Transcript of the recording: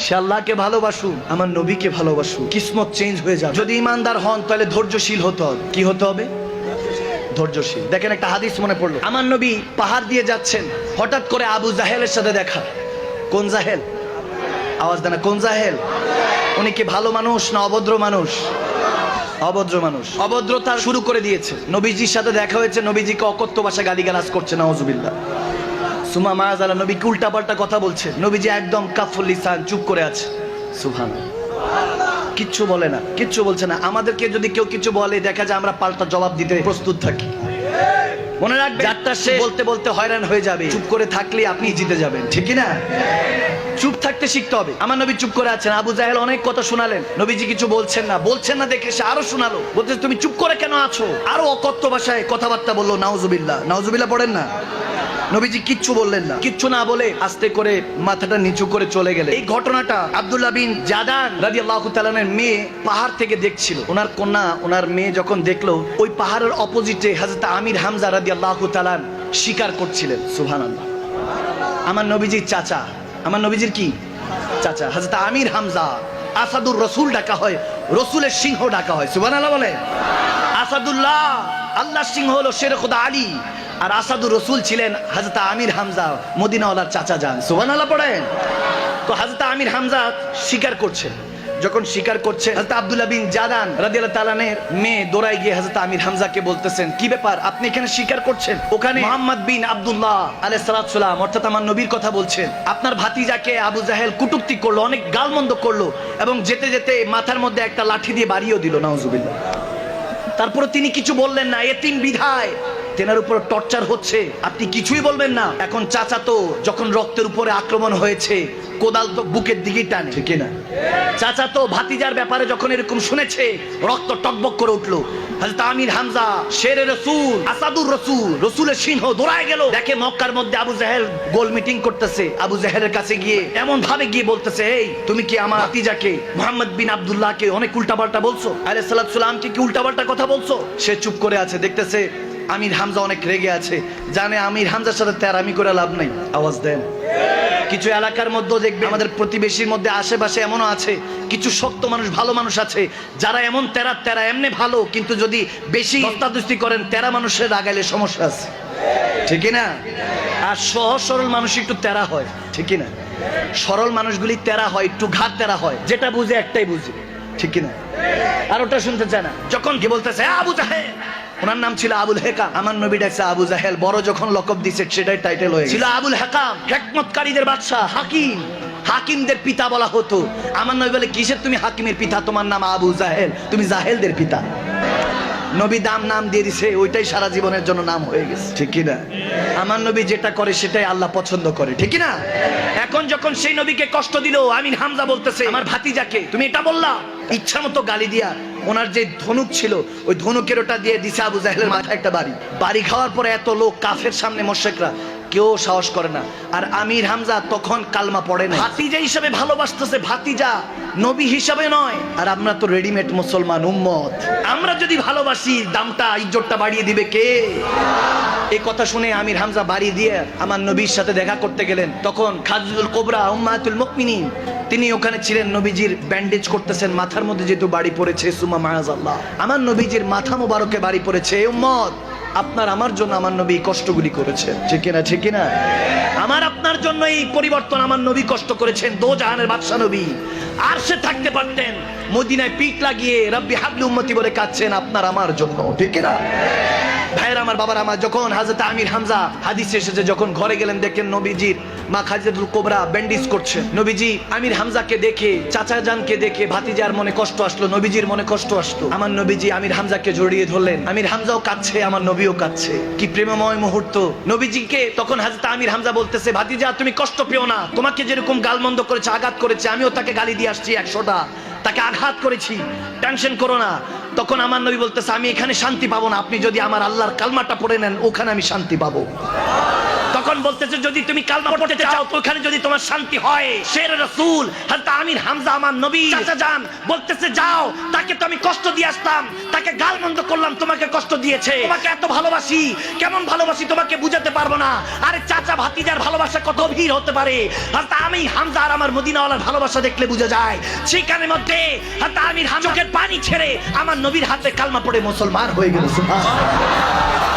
সে আল্লাহকে ভালোবাসুক, আমার নবীকে ভালোবাসুক, কিসমত চেঞ্জ হয়ে যাবে। যদি ইমানদার হন তাহলে ধৈর্যশীল হতে হবে। কি হতে হবে? ধৈর্যশীল। দেখেন একটা হাদিস মনে পড়লো, আমার নবী পাহাড় দিয়ে যাচ্ছেন, হঠাৎ করে আবু জাহেলের সাথে দেখা। কোন জাহেল? আওয়াজ দেন, কোন জাহেল? উনি কি ভালো মানুষ না অভদ্র মানুষ? অভদ্র মানুষ। অভদ্রতা শুরু করে দিয়েছে। নবীজির সাথে দেখা হয়েছে, নবীজিকে অকথ্য ভাষা গালিগালাজ করছে, নাউজুবিল্লাহ। সুমা মায়াজালা, নবীকে উল্টাপাল্টা কথা বলছে। নবীজি একদম কাফুল লিসান, চুপ করে আছে। সুবহানাল্লাহ, কিচ্ছু বলে না, কিচ্ছু বলছে না। আমাদেরকে যদি কেউ কিছু বলে, দেখা যায় আমরা পাল্টা জবাব দিতে প্রস্তুত থাকি। মনে রাখবেন, যাত্রা সে বলতে বলতে হয়রান হয়ে যাবে। চুপ করে থাকলে আপনি জিতে যাবেন, ঠিক না? চুপ থাকতে শিখতে হবে। আমার নবী চুপ করে আছেন, আবু জাহেল অনেক কথা শোনালেন, নবীজি কিছু বলছেন না দেখে সে আরো শোনালো, বলতে তুমি চুপ করে কেন আছো? আরো অকথ্য ভাষায় কথাবার্তা বললো। নাউজুবিল্লাহ, নাউজুবিল্লাহ পড়েন না। নবীজি কিচ্ছু বললেন না, কিচ্ছু না বলে আস্তে করে মাথাটা নিচু করে চলে গেলেন। এই ঘটনাটা আব্দুল্লাহ বিন জাদান রাদিয়াল্লাহু তাআলা এর মেয়ে পাহাড় থেকে দেখছিল। ওনার কন্যা, ওনার মেয়ে যখন দেখলো, ওই পাহাড়ের অপোজিটে হযরত আমির হামজা রাদিয়াল্লাহু তাআলা শিকার করছিলেন। সুবহানাল্লাহ। আমার নবীজির চাচা, আমার নবীজির কি চাচা, হযরত আমির হামজা। আসাদুর রসুল ডাকা হয়, রসুলের সিংহ ডাকা হয়। সুবহানাল্লাহ বলে। আসাদুল্লাহ, আল্লাহর সিংহ হলো শের খুদা আলী, আর আসাদুর রসুল ছিলেন হযরত আমির হামজা, মদিনাওয়ালার চাচা যান। সুবহানাল্লাহ পড়েন। তো হযরত আমির হামজা শিকার করছেন। যখন শিকার করছে, হযরত আব্দুল্লাহ বিন জাদান রাদিয়াল্লাহু তাআলা এর মেয়ে দৌড়ায় গিয়ে হযরত আমির হামজাকে বলতেছেন, কি ব্যাপার, আপনি এখানে শিকার করছেন? ওখানে মুহাম্মদ বিন আব্দুল্লাহ আলাইহিস সালাম, অর্থাৎ আমার নবীর কথা বলছেন, আপনার ভাতিজাকে আবু জাহেল কটূক্তি করলো, অনেক গালমন্দ করলো, এবং যেতে যেতে মাথার মধ্যে একটা লাঠি দিয়ে বাড়িয়েও দিল। নাউজুবিল্লাহ। তারপরে তিনি কিছু বললেন না, এতিম বিধায় তেনার উপর টর্চার হচ্ছে, আপনি কিছুই বলবেন না। এখন চাচা তো যখন রক্তের উপরে আক্রমণ হয়েছে, কোদাল তো বুকের দিকে টানে, ঠিক না? চাচা তো ভাতিজার ব্যাপারে যখন এরকম শুনেছে, রক্ত টকবক করে উঠলো। হযরত আমির হামজা শেরে রাসূল, আসাদুর রাসূল, রাসূলের সিংহ, দৌড়ায় গেল। দেখে মক্কার মধ্যে আবু জাহেল গোল মিটিং করতেছে। আবু জাহেলের কাছে গিয়ে এমন ভাবে গিয়ে বলতেছে, এই তুমি কি আমার ভাতিজাকে মুহাম্মদ বিন আব্দুল্লাহকে অনেক উল্টাপাল্টা বলছো? আলাইহিস সালামকে কি উল্টাপাল্টা কথা বলছো? সে চুপ করে আছে, দেখতেছে আমির হামজা অনেক রেগে আছে, জানে আমির হামজার সাথে তেরামি করে লাভ নাই। আওয়াজ দেন। কিছু এলাকার মধ্যে দেখবে, আমাদের প্রতিবেশীর মধ্যে আশেপাশে এমনও আছে কিছু শক্ত মানুষ, ভালো মানুষ আছে, যারা এমন তেরা এমনি ভালো, কিন্তু যদি বেশি দস্তাদস্তি করেন, তেরা মানুষের রাগাইলে সমস্যা আছে, ঠিক না? আর সহজ সরল মানুষ একটু তেরা হয়, ঠিক না? সরল মানুষগুলি তেরা হয়, একটু ঘাট তেরা হয়, যেটা বুঝে একটাই বুঝে, ঠিক না? আর ওটা শুনতে চায় না। যখন কি বলতেছে আবু জাহেল, ওনার নাম ছিল আবুল হেকাম, আমার নবী ডাকছে আবু জাহেল, বড় যখন লকব দিছে সেটাই টাইটেল হয়ে ছিল আবুল হেকাম, হিকমতকারীদের বাদশা, হাকিম, হাকিমদের পিতা বলা হতো। আমার নবী বলে, কিসের তুমি হাকিমের পিতা? তোমার নাম আবু জাহেল, তুমি জাহেলদের পিতা। নবী নাম দিয়ে দিছে, ওইটাই সারা জীবনের জন্য নাম হয়ে গেছে, ঠিক না? আমার নবী যেটা করে সেটাই আল্লাহ পছন্দ করে, ঠিক না? এখন যখন সেই নবীকে কষ্ট দিল, আমির হামজা বলতেছে, আমার ভাতিজাকে তুমি এটা বললা, ইচ্ছা মতো গালি দিয়া ওনার যে ধনুক ছিল, ওই ধনুকের ওটা দিয়ে দিছে আবু জাহেলের মাথায় একটা বাড়ি খাওয়ার পরে এত লোক কাফের সামনে মুশরিকরা কেউ সাহস করে না। আর আমির হামজা তখন কালমা পড়ে না। ভাতিজা হিসাবে ভালোবাসতেছে, ভাতিজা, নবী হিসাবে নয়। আর আমরা তো রেডিমেড মুসলমান উম্মত, আমরা যদি ভালোবাসি, দামটা ইজ্জতটা বাড়িয়ে দিবে কে? এই কথা শুনে আমির হামজা বাড়ি দিয়ে আমার নবীর সাথে দেখা করতে গেলেন। তখন খাদিজাতুল কুবরা উম্মাতুল মুমিনিন তিনি ওখানে ছিলেন, নবীজির ব্যান্ডেজ করতেছেন, মাথার মধ্যে যেহেতু বাড়ি পড়েছে, সুমা মাআযাল্লাহ, আমার নবীজির মাথা মোবারকে বাড়ি পড়েছে। উম্মত, আপনার আমার জন্য আমার নবী কষ্টগুলি করেছেন, ঠিক না? ঠিক না? আমার আপনার জন্য এই পরিবর্তন আমার নবী কষ্ট করেছেন। দো জাহানের বাদশা নবী আরশে থাকতে পারতেন, মদিনায় পিঠ লাগিয়ে রব্বি হাবলি উম্মতি বলে কাঁদছেন আপনার আমার জন্য, ঠিক না? ভাইয়ের আমার, বাবার আমার, যখন হযরত আমির হামজা হাদিসে এসেছে, যখন ঘরে গেলেন, দেখেন নবীজির মা খাদিজাতুল কুবরা ব্যান্ডেজ করছে। নবীজি আমির হামজাকে দেখে, চাচা জানকে দেখে ভাতিজার মনে কষ্ট আসলো, নবীজির মনে কষ্ট আসলো। আমার নবীজি আমির হামজাকে জড়িয়ে ধরলেন, আমির হামজাও কাঁদছে, আমার নবীও কাঁদছে। কি প্রেমময় মুহূর্ত। নবীজিকে তখন হযরত আমির হামজা বলতেছে, ভাতিজা তুমি কষ্ট পেও না, তোমাকে যেরকম গালমন্দ করেছে, আঘাত করেছে, আমিও তাকে গালি দিয়ে আসছি 100টা, তাকে আঘাত করেছি, টেনশন করো না। তখন আমার নবী বলতেছে, আমি এখানে শান্তি পাবো না, আপনি যদি আমার আল্লাহর কালমাটা পড়ে নেন, ওখানে আমি শান্তি পাবো। তখন বলতেছে যদি তুমি কালমা পড়তে চাও তো ওখানে যদি তোমার শান্তি হয়। শের রাসূল হযরত আমির হামজা আমার নবী চাচা যান বলতেছে যাও, তাকে তো আমি কষ্ট দিয়ে আসলাম, তাকে গালমন্দ করলাম, তোমাকে কষ্ট দিয়েছে, তোমাকে এত ভালোবাসি, কেমন ভালোবাসি তোমাকে বুঝাতে পারবো না। আরে চাচা ভাতিজার ভালোবাসা কত গভীর হতে পারে, হযরত আমি হামজা আর আমার মদিনাওয়ালার ভালোবাসা দেখলে বোঝা যায়। সেখানের মধ্যে হযরত আমির হামজা চোখের পানি ছেড়ে আমার নবীর হাতে কালমা পড়ে মুসলমান হয়ে গেল। সুবহানাল্লাহ।